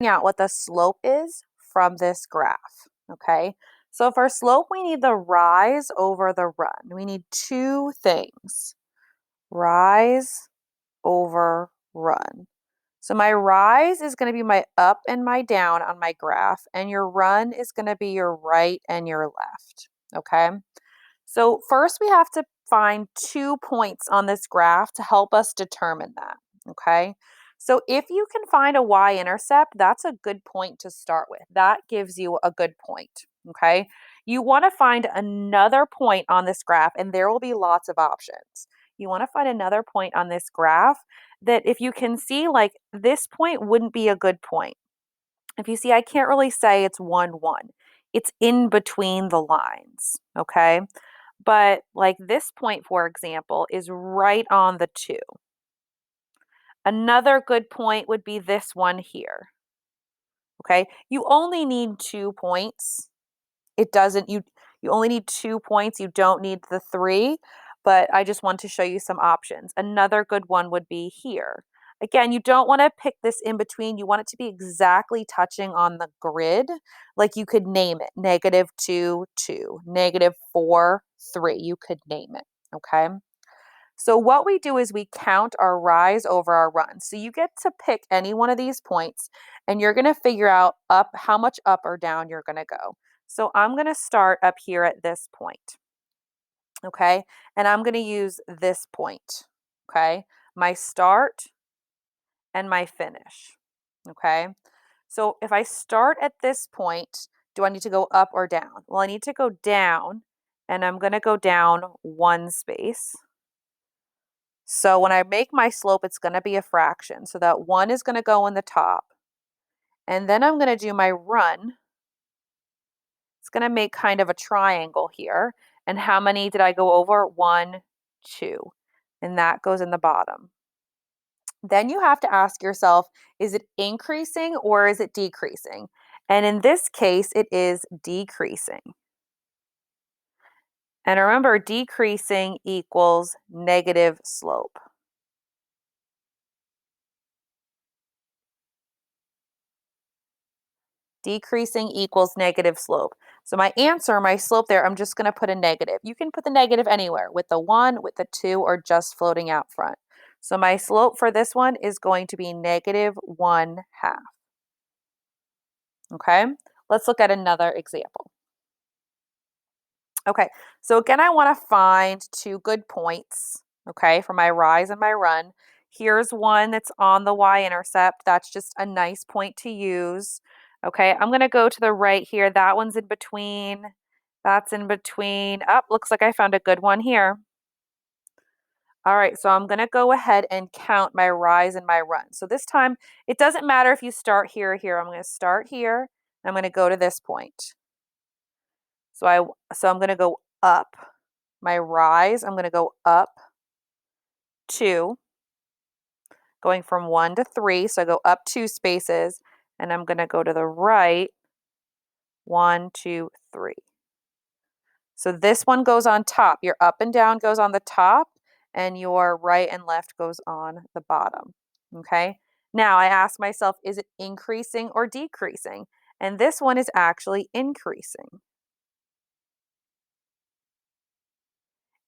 out what the slope is from this graph, okay? So for slope, we need the rise over the run. We need two things, rise over run. So my rise is going to be my up and my down on my graph, and your run is going to be your right and your left, okay? So first we have to find 2 points on this graph to help us determine that, okay? So if you can find a y-intercept, that's a good point to start with. That gives you a good point, okay? You want to find another point on this graph, and there will be lots of options. You want to find another point on this graph that if you can see, like this point wouldn't be a good point. If you see, I can't really say it's 1, 1. It's in between the lines, okay? But like this point, for example, is right on the 2. Another good point would be this one here. Okay, you only need 2 points. It doesn't, you only need 2 points. You don't need the 3, but I just want to show you some options. Another good one would be here. Again, you don't want to pick this in between. You want it to be exactly touching on the grid. Like you could name it -2, 2, -4, 3. You could name it, okay? So what we do is we count our rise over our run. So you get to pick any one of these points and you're going to figure out up how much up or down you're going to go. So I'm going to start up here at this point. Okay? And I'm going to use this point. Okay? My start and my finish. Okay? So if I start at this point, do I need to go up or down? Well, I need to go down, and I'm going to go down 1 space. So when I make my slope, it's going to be a fraction. So that 1 is going to go in the top. And then I'm going to do my run. It's going to make kind of a triangle here. And how many did I go over? 1, 2. And that goes in the bottom. Then you have to ask yourself, is it increasing or is it decreasing? And in this case, it is decreasing. And remember, decreasing equals negative slope. Decreasing equals negative slope. So my answer, my slope there, I'm just going to put a negative. You can put the negative anywhere, with the 1, with the 2, or just floating out front. So my slope for this one is going to be -1/2. Okay, let's look at another example. Okay, so again, I want to find 2 good points, okay, for my rise and my run. Here's one that's on the y-intercept. That's just a nice point to use. Okay, I'm going to go to the right here. That one's in between. That's in between. Up, looks like I found a good one here. All right, so I'm going to go ahead and count my rise and my run. So this time, it doesn't matter if you start here or here. I'm going to start here. I'm going to go to this point. So I'm going to go up. My rise, I'm going to go up 2, going from 1 to 3. So I go up 2 spaces, and I'm going to go to the right 1, 2, 3. So this one goes on top. Your up and down goes on the top, and your right and left goes on the bottom. Okay. Now I ask myself, is it increasing or decreasing? And this one is actually increasing.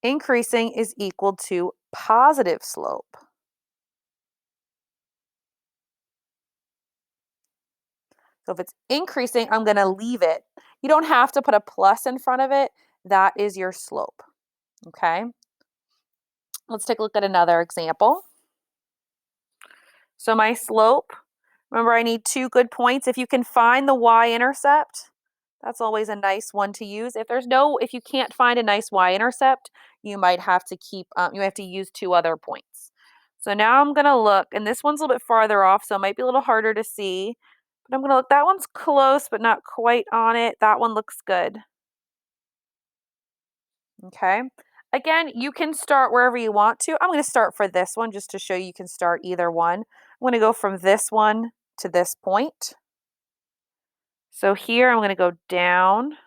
Increasing is equal to positive slope. So if it's increasing, I'm going to leave it. You don't have to put a plus in front of it. That is your slope. Okay. Let's take a look at another example. So my slope, remember I need 2 good points. If you can find the y-intercept, that's always a nice one to use. If you can't find a nice y-intercept, you might have to use 2 other points. So now I'm going to look, and this one's a little bit farther off, so it might be a little harder to see. But I'm going to look. That one's close, but not quite on it. That one looks good. Okay. Again, you can start wherever you want to. I'm going to start for this one just to show you can start either one. I'm going to go from this one to this point. So here I'm going to go down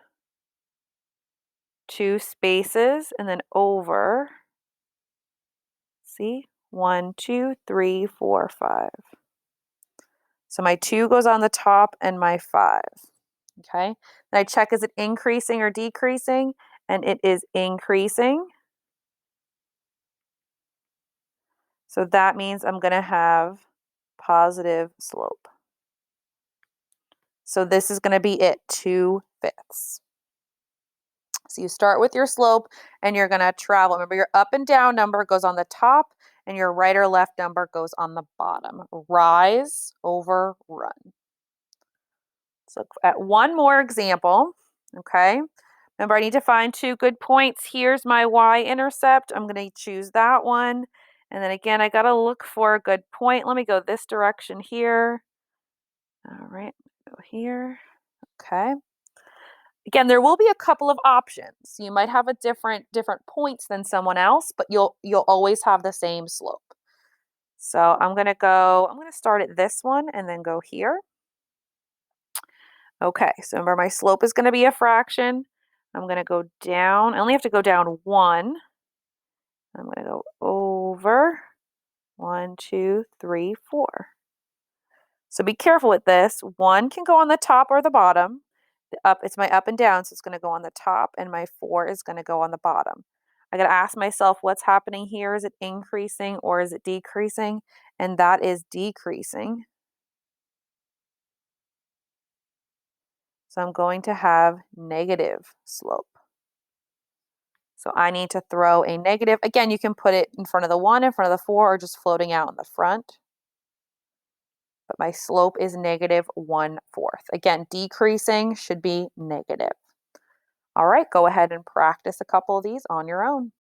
2 spaces and then over. See? 1, 2, 3, 4, 5. So my 2 goes on the top and my 5. Okay. Then I check, is it increasing or decreasing? And it is increasing. So that means I'm going to have positive slope. So this is going to be it, 2/5. So you start with your slope and you're going to travel. Remember, your up and down number goes on the top and your right or left number goes on the bottom. Rise over run. Let's look at one more example. Okay. Remember, I need to find 2 good points. Here's my y-intercept. I'm going to choose that one. And then again, I got to look for a good point. Let me go this direction here. All right, go here. Okay. Again, there will be a couple of options. You might have a different points than someone else, but you'll always have the same slope. So I'm going to start at this one and then go here. Okay, so remember my slope is going to be a fraction. I'm going to go down. I only have to go down 1. I'm going to go over 1, 2, 3, 4. So be careful with this. 1 can go on the top or the bottom. It's my up and down, so it's going to go on the top, and my 4 is going to go on the bottom. I got to ask myself, what's happening here? Is it increasing or is it decreasing? And that is decreasing. So I'm going to have negative slope. So I need to throw a negative. Again, you can put it in front of the 1, in front of the 4, or just floating out in the front. But my slope is negative 1/4. Again, decreasing should be negative. All right, go ahead and practice a couple of these on your own.